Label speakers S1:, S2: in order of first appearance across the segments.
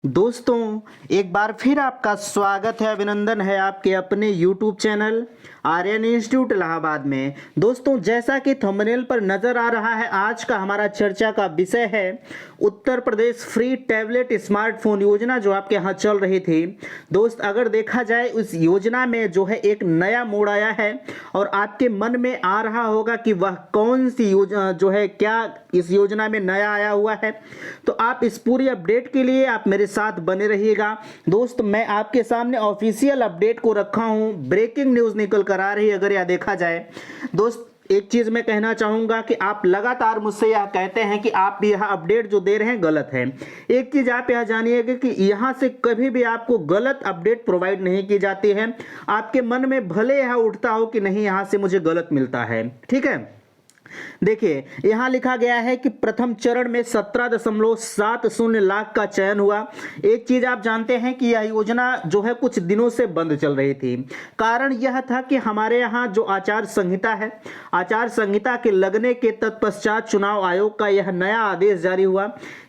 S1: दोस्तों, एक बार फिर आपका स्वागत है, अभिनंदन है आपके अपने YouTube channel Aryan institute Allahabad में। दोस्तों, जैसा कि थंबनेल पर नजर आ रहा है, आज का हमारा चर्चा का विषय है Uttar Pradesh free tablet smartphone योजना जो आपके यहाँ चल रही थी। दोस्त, अगर देखा जाए उस योजना में जो है एक नया मोड़ आया है और आपके मन में आ रहा होगा कि वह कौन सी योजना जो है, क्या इस योजना में नया आया हुआ है। तो आप इस पूरी अपडेट के लिए आप मेरे साथ बने रहिएगा। दोस्त, मैं आपके सामने ऑफिशियल अपडेट को रखा हूं, ब्रेकिंग न्यूज़ निकल कर आ रही है अगर यह देखा जाए। दोस्त, एक चीज मैं कहना चाहूंगा कि आप लगातार मुझसे यह कहते हैं कि आप यह अपडेट जो दे रहे हैं गलत है। एक चीज आप यह जानिएगा कि यहां से कभी भी आपको गलत अपडेट प्रोवाइड नहीं की जाती है। आपके मन में भले यह उठता हो कि नहीं, यहां से मुझे गलत मिलता है, ठीक है। देखिए, यहां लिखा गया है कि प्रथम चरण में 17.70 लाख का चयन हुआ। एक चीज आप जानते हैं कि यह योजना जो है कुछ दिनों से बंद चल रही थी। कारण यह था कि हमारे यहां जो आचार संहिता है, आचार संहिता के लगने के तत्पश्चात चुनाव आयोग का यह नया आदेश जारी हुआ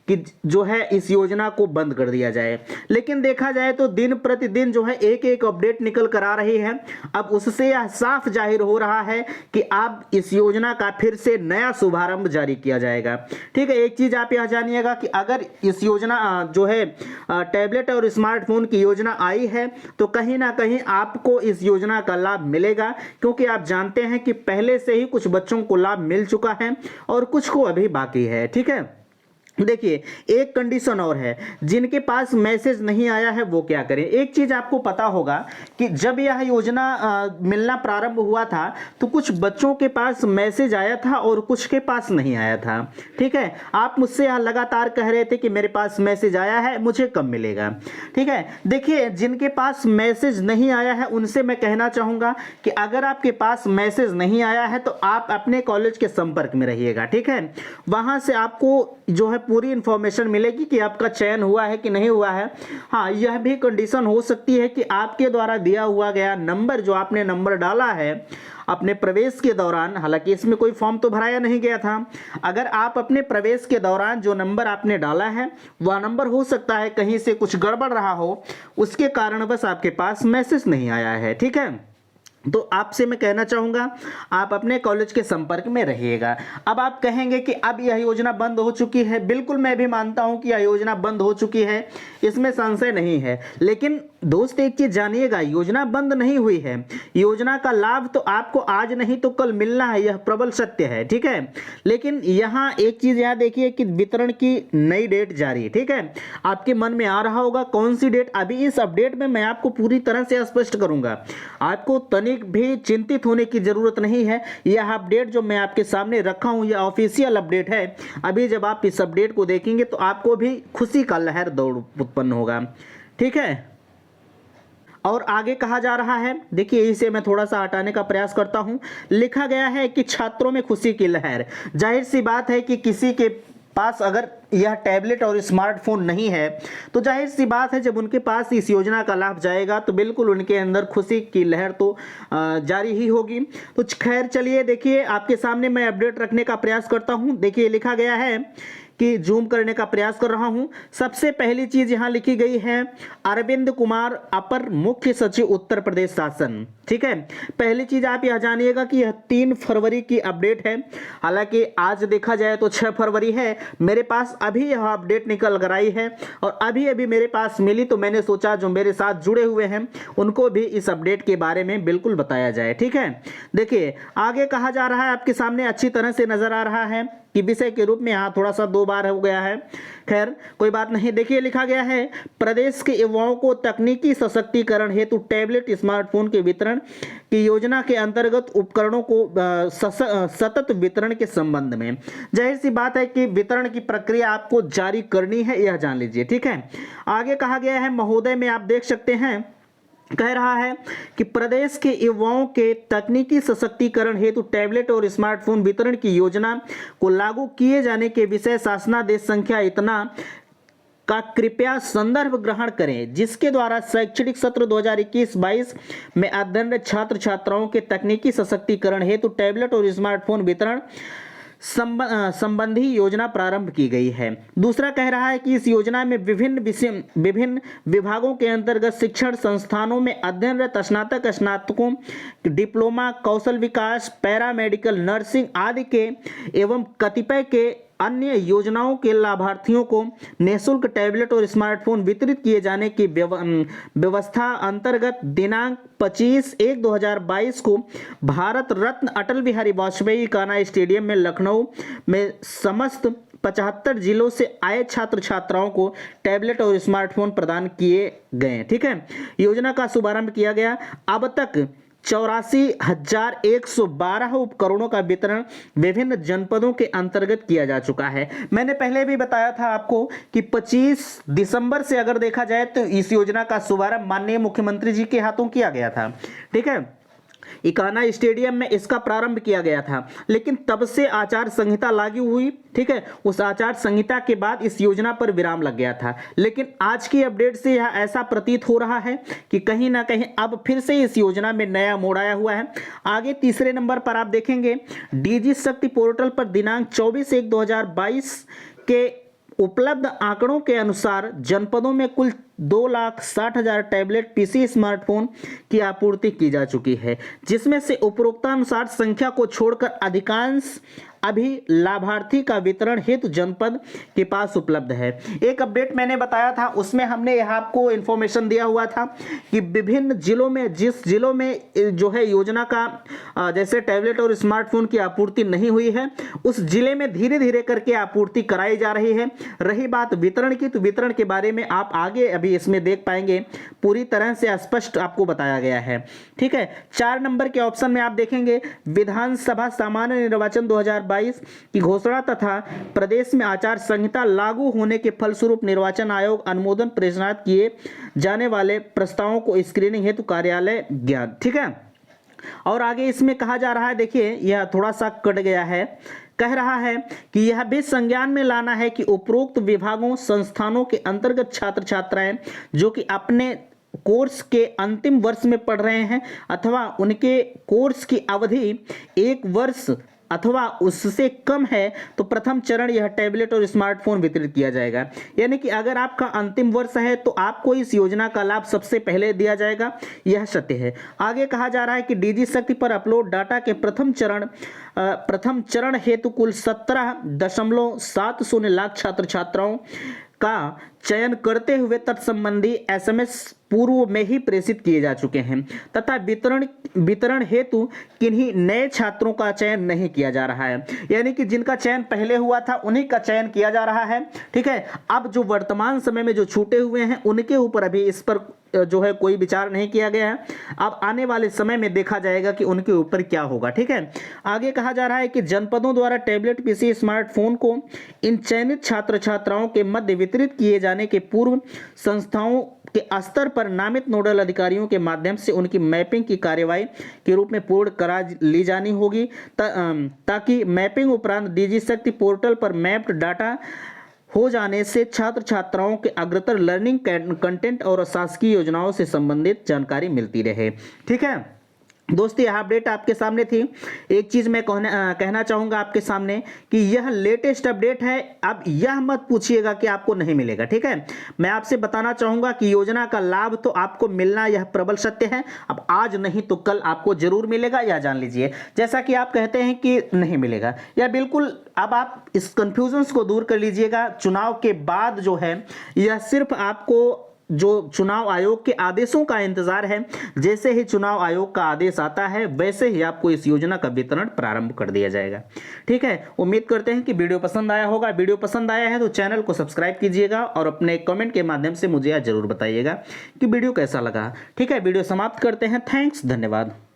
S1: कि जो है इस योजना को बंद कर दिया जाए। लेकिन देखा जाए तो दिन प्रतिदिन जो है एक एक अपडेट निकल कर आ रही है। अब उससे यह साफ जाहिर हो रहा है कि अब इस योजना का फिर से नया शुभारंभ जारी किया जाएगा, ठीक है। एक चीज आप यह जानिएगा कि अगर इस योजना जो है टैबलेट और स्मार्टफोन की योजना आई है तो कहीं ना कहीं आपको इस योजना का लाभ मिलेगा, क्योंकि आप जानते हैं कि पहले से ही कुछ बच्चों को लाभ मिल चुका है और कुछ को अभी बाकी है, ठीक है। देखिए, एक कंडीशन और है, जिनके पास मैसेज नहीं आया है वो क्या करें। एक चीज आपको पता होगा कि जब यह योजना मिलना प्रारंभ हुआ था तो कुछ बच्चों के पास मैसेज आया था और कुछ के पास नहीं आया था, ठीक है। आप मुझसे यह लगातार कह रहे थे कि मेरे पास मैसेज आया है, मुझे कब मिलेगा, ठीक है। देखिए, जिनके पास मैसेज नहीं आया है उनसे मैं कहना चाहूंगा कि अगर आपके पास मैसेज नहीं आया है तो आप अपने कॉलेज के संपर्क में रहिएगा, ठीक है। वहां से आपको जो है पूरी इंफॉर्मेशन मिलेगी कि आपका चयन हुआ है कि नहीं हुआ है। हाँ, यह भी कंडीशन हो सकती है कि आपके द्वारा दिया हुआ गया नंबर, जो आपने नंबर डाला है अपने प्रवेश के दौरान, हालांकि इसमें कोई फॉर्म तो भराया नहीं गया था, अगर आप अपने प्रवेश के दौरान जो नंबर आपने डाला है वह नंबर हो सकता है कहीं से कुछ गड़बड़ रहा हो, उसके कारण बस आपके पास मैसेज नहीं आया है, ठीक है। तो आपसे मैं कहना चाहूंगा आप अपने कॉलेज के संपर्क में रहिएगा। अब आप कहेंगे कि अब यह योजना बंद हो चुकी है। बिल्कुल, मैं भी मानता हूं कि यह योजना बंद हो चुकी है, इसमें संशय नहीं है। लेकिन दोस्त, एक चीज जानिएगा, योजना बंद नहीं हुई है। योजना का लाभ तो आपको आज नहीं तो कल मिलना है, यह प्रबल सत्य है, ठीक है। लेकिन यहाँ एक चीज यहाँ देखिए कि वितरण की नई डेट जारी, ठीक है। आपके मन में आ रहा होगा कौन सी डेट, अभी इस अपडेट में मैं आपको पूरी तरह से स्पष्ट करूंगा। आपको तनिक भी चिंतित होने की जरूरत नहीं है। यह अपडेट जो मैं आपके सामने रखा हूं यह ऑफिशियल अपडेट है। अभी जब आप इस अपडेट को देखेंगे तो आपको भी खुशी का लहर दौड़ उत्पन्न होगा, ठीक है। और आगे कहा जा रहा है, देखिए इसे मैं थोड़ा सा हटाने का प्रयास करता हूं। लिखा गया है कि छात्रों में खुशी की लहर। जाहिर सी बात है कि किसी के पास अगर यह टैबलेट और स्मार्टफोन नहीं है तो जाहिर सी बात है जब उनके पास इस योजना का लाभ जाएगा तो बिल्कुल उनके अंदर खुशी की लहर तो जारी ही होगी। तो खैर, चलिए देखिए, आपके सामने मैं अपडेट रखने का प्रयास करता हूं। देखिए, लिखा गया है कि जूम करने का प्रयास कर रहा हूं। सबसे पहली चीज यहां लिखी गई है, अरविंद कुमार, अपर मुख्य सचिव उत्तर प्रदेश शासन, ठीक है। पहली चीज आप यह जानिएगा कि यह 3 फरवरी की अपडेट है। हालांकि आज देखा जाए तो 6 फरवरी है। मेरे पास अभी यह अपडेट निकल कर आई है और अभी अभी मेरे पास मिली, तो मैंने सोचा जो मेरे साथ जुड़े हुए हैं उनको भी इस अपडेट के बारे में बिल्कुल बताया जाए, ठीक है। देखिए, आगे कहा जा रहा है, आपके सामने अच्छी तरह से नजर आ रहा है कि विषय के रूप में यहाँ थोड़ा सा 2 बार हो गया है, खैर कोई बात नहीं। देखिए, लिखा गया है, प्रदेश के युवाओं को तकनीकी सशक्तिकरण हेतु टैबलेट स्मार्टफोन के वितरण की योजना के अंतर्गत उपकरणों को सतत वितरण के संबंध में। जाहिर सी बात है कि वितरण की प्रक्रिया आपको जारी करनी है, यह जान लीजिए, ठीक है। आगे कहा गया है, महोदय में आप देख सकते हैं, कह रहा है कि प्रदेश के युवाओं के तकनीकी सशक्तिकरण हेतु टैबलेट और स्मार्टफोन वितरण की योजना को लागू किए जाने के विषय शासनादेश संख्या इतना का कृपया संदर्भ ग्रहण करें, जिसके द्वारा शैक्षणिक सत्र 2021-22 में अध्ययनरत छात्र छात्राओं के तकनीकी सशक्तिकरण हेतु टैबलेट और स्मार्टफोन वितरण संबंधी योजना प्रारंभ की गई है। दूसरा कह रहा है कि इस योजना में विभिन्न विभागों के अंतर्गत शिक्षण संस्थानों में अध्ययनरत स्नातक, स्नातकों, डिप्लोमा, कौशल विकास, पैरामेडिकल, नर्सिंग आदि के एवं कतिपय के अन्य योजनाओं के लाभार्थियों को निःशुल्क टैबलेट और स्मार्टफोन वितरित किए जाने की व्यवस्था अंतर्गत दिनांक 25/1/2022 को भारत रत्न अटल बिहारी वाजपेयी कान्हा स्टेडियम में लखनऊ में समस्त 75 जिलों से आए छात्र छात्राओं को टैबलेट और स्मार्टफोन प्रदान किए गए। ठीक है, योजना का शुभारंभ किया गया। अब तक 84,112 उपकरणों का वितरण विभिन्न जनपदों के अंतर्गत किया जा चुका है। मैंने पहले भी बताया था आपको कि 25 दिसंबर से अगर देखा जाए तो इस योजना का शुभारंभ माननीय मुख्यमंत्री जी के हाथों किया गया था। ठीक है, कान्हा स्टेडियम में इसका प्रारंभ किया गया था, लेकिन तब से आचार संहिता लागू हुई। ठीक है, उस आचार संहिता के बाद इस योजना पर विराम लग गया था, लेकिन आज की अपडेट से यह ऐसा प्रतीत हो रहा है कि कहीं ना कहीं अब फिर से इस योजना में नया मोड़ आया हुआ है। आगे तीसरे नंबर पर आप देखेंगे डीजी शक्ति पोर्टल पर दिनांक 24/1/2022 के उपलब्ध आंकड़ों के अनुसार जनपदों में कुल 2,60,000 टैबलेट पीसी स्मार्टफोन की आपूर्ति की जा चुकी है, जिसमें से उपरोक्तानुसार संख्या को छोड़कर अधिकांश अभी लाभार्थी का वितरण हेतु जनपद के पास उपलब्ध है। एक अपडेट मैंने बताया था, उसमें हमने यहाँ आपको इन्फॉर्मेशन दिया हुआ था कि विभिन्न जिलों में, जिस जिलों में जो है योजना का जैसे टैबलेट और स्मार्टफोन की आपूर्ति नहीं हुई है, उस जिले में धीरे धीरे करके आपूर्ति कराई जा रही है। रही बात वितरण की, तो वितरण के बारे में आप आगे अभी इसमें देख पाएंगे, पूरी तरह से स्पष्ट आपको बताया गया है। ठीक है, 4 नंबर के ऑप्शन में आप देखेंगे विधानसभा सामान्य निर्वाचन 2022 की घोषणा तथा प्रदेश में आचार संहिता लागू होने के फलस्वरूप निर्वाचन आयोग अनुमोदन प्रदान किए जाने वाले प्रस्तावों को स्क्रीनिंग हेतु कार्यालय ज्ञान। ठीक है, और आगे इसमें कहा जा रहा है, देखिए यह थोड़ा सा कट गया है, कह रहा है कि यह भी संज्ञान में लाना है कि उपरोक्त विभागों संस्थानों के अंतर्गत छात्र छात्राएं जो कि अपने कोर्स के अंतिम वर्ष में पढ़ रहे हैं अथवा उनके कोर्स की अवधि 1 वर्ष अथवा उससे कम है, तो प्रथम चरण यह टैबलेट और स्मार्टफोन वितरित किया जाएगा। यानी कि अगर आपका अंतिम वर्ष है तो आपको इस योजना का लाभ सबसे पहले दिया जाएगा, यह सत्य है। आगे कहा जा रहा है कि डीजी शक्ति पर अपलोड डाटा के प्रथम चरण हेतु कुल 17.70 लाख छात्र छात्राओं का चयन करते हुए तत्संबंधी एसएमएस पूर्व में ही प्रेषित किए जा चुके हैं तथा वितरण हेतु किन्हीं नए छात्रों का चयन नहीं किया जा रहा है। यानी कि जिनका चयन पहले हुआ था उन्हीं का चयन किया जा रहा है। ठीक है, अब जो वर्तमान समय में जो छूटे हुए हैं उनके ऊपर अभी इस पर जो है कोई विचार नहीं किया गया है। अब आने वाले समय में देखा जाएगा कि उनके ऊपर क्या होगा। ठीक है, आगे कहा जा रहा है कि जनपदों द्वारा टैबलेट पीसी स्मार्टफोन को इन चयनित छात्र छात्राओं के मध्य वितरित किए जाने के पूर्व संस्थाओं के स्तर पर नामित नोडल अधिकारियों के माध्यम से उनकी मैपिंग की कार्यवाही के रूप में पूर्ण करा ली जानी होगी, ताकि मैपिंग उपरांत डीजी शक्ति पोर्टल पर मैप्ड डाटा हो जाने से छात्र छात्राओं के अग्रतर लर्निंग कंटेंट और शासकीय योजनाओं से संबंधित जानकारी मिलती रहे। ठीक है दोस्तों, यह अपडेट आपके सामने थी। एक चीज मैं कहना चाहूंगा आपके सामने कि यह लेटेस्ट अपडेट है। अब यह मत पूछिएगा कि आपको नहीं मिलेगा। ठीक है, मैं आपसे बताना चाहूंगा कि योजना का लाभ तो आपको मिलना यह प्रबल सत्य है। अब आज नहीं तो कल आपको जरूर मिलेगा, या जान लीजिए। जैसा कि आप कहते हैं कि नहीं मिलेगा, या बिल्कुल अब आप इस कंफ्यूजन को दूर कर लीजिएगा। चुनाव के बाद जो है यह सिर्फ आपको जो चुनाव आयोग के आदेशों का इंतजार है। जैसे ही चुनाव आयोग का आदेश आता है वैसे ही आपको इस योजना का वितरण प्रारंभ कर दिया जाएगा। ठीक है, उम्मीद करते हैं कि वीडियो पसंद आया होगा। वीडियो पसंद आया है तो चैनल को सब्सक्राइब कीजिएगा और अपने कमेंट के माध्यम से मुझे यह जरूर बताइएगा कि वीडियो कैसा लगा। ठीक है, वीडियो समाप्त करते हैं। थैंक्स, धन्यवाद।